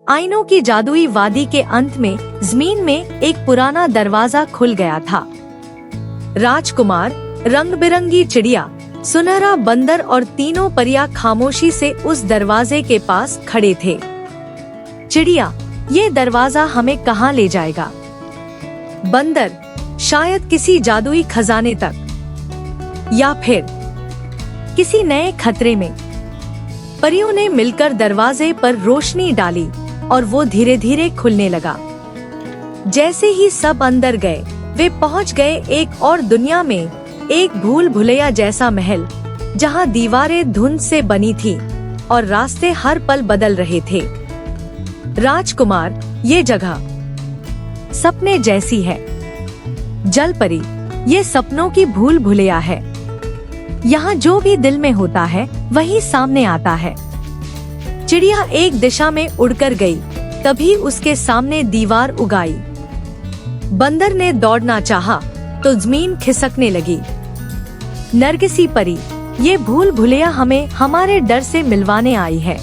आइनों की जादुई वादी के अंत में जमीन में एक पुराना दरवाजा खुल गया था। राजकुमार, रंग बिरंगी चिड़िया, सुनहरा बंदर और तीनों परियां खामोशी से उस दरवाजे के पास खड़े थे। चिड़िया, ये दरवाजा हमें कहाँ ले जाएगा? बंदर, शायद किसी जादुई खजाने तक, या फिर किसी नए खतरे में। परियों ने मिलकर दरवाजे पर रोशनी डाली और वो धीरे धीरे खुलने लगा। जैसे ही सब अंदर गए, वे पहुंच गए एक और दुनिया में, एक भूल भुलैया जैसा महल, जहां दीवारें धुंध से बनी थी और रास्ते हर पल बदल रहे थे। राजकुमार, ये जगह सपने जैसी है। जलपरी, ये सपनों की भूल भुलैया है। यहाँ जो भी दिल में होता है वही सामने आता है। चिड़िया एक दिशा में उड़कर गई, तभी उसके सामने दीवार उगाई। बंदर ने दौड़ना चाहा तो जमीन खिसकने लगी। नरगिसी परी, ये भूल भुलैया हमें हमारे डर से मिलवाने आई है।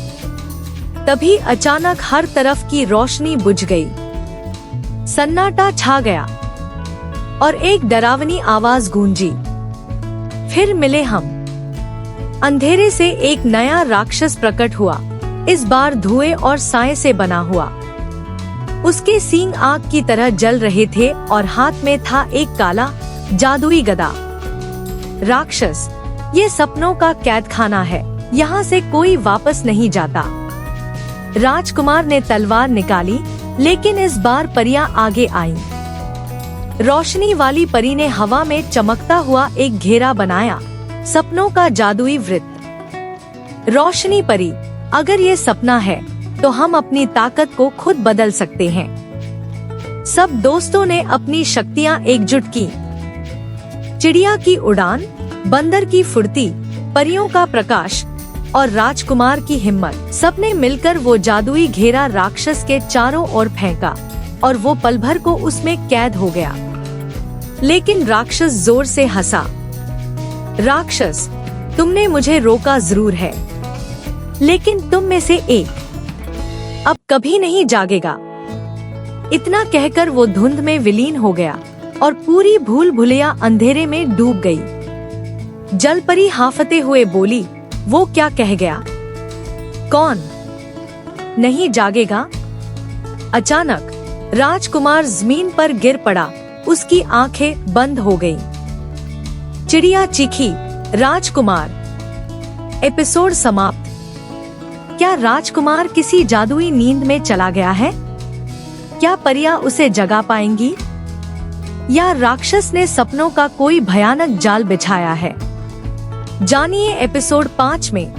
तभी अचानक हर तरफ की रोशनी बुझ गई। सन्नाटा छा गया और एक डरावनी आवाज गूंजी, फिर मिले हम। अंधेरे से एक नया राक्षस प्रकट हुआ, इस बार धुएं और साए से बना हुआ। उसके सींग आग की तरह जल रहे थे और हाथ में था एक काला जादुई गदा। राक्षस, ये सपनों का कैदखाना है, यहाँ से कोई वापस नहीं जाता। राजकुमार ने तलवार निकाली, लेकिन इस बार परियां आगे आईं। रोशनी वाली परी ने हवा में चमकता हुआ एक घेरा बनाया, सपनों का जादुई वृत्त। रोशनी परी, अगर ये सपना है तो हम अपनी ताकत को खुद बदल सकते हैं। सब दोस्तों ने अपनी शक्तियाँ एकजुट की। चिड़िया की उड़ान, बंदर की फुर्ती, परियों का प्रकाश और राजकुमार की हिम्मत, सबने मिलकर वो जादुई घेरा राक्षस के चारों ओर फेंका और वो पल भर को उसमें कैद हो गया। लेकिन राक्षस जोर से हंसा। राक्षस, तुमने मुझे रोका जरूर है, लेकिन तुम में से एक अब कभी नहीं जागेगा। इतना कहकर वो धुंध में विलीन हो गया और पूरी भूल भुलैया अंधेरे में डूब गई। जलपरी हांफते हुए बोली, वो क्या कह गया? कौन नहीं जागेगा? अचानक राजकुमार जमीन पर गिर पड़ा, उसकी आंखें बंद हो गईं। चिड़िया चीखी, राजकुमार। एपिसोड समाप्त। क्या राजकुमार किसी जादुई नींद में चला गया है? क्या परियां उसे जगा पाएंगी? या राक्षस ने सपनों का कोई भयानक जाल बिछाया है? जानिए एपिसोड 5 में।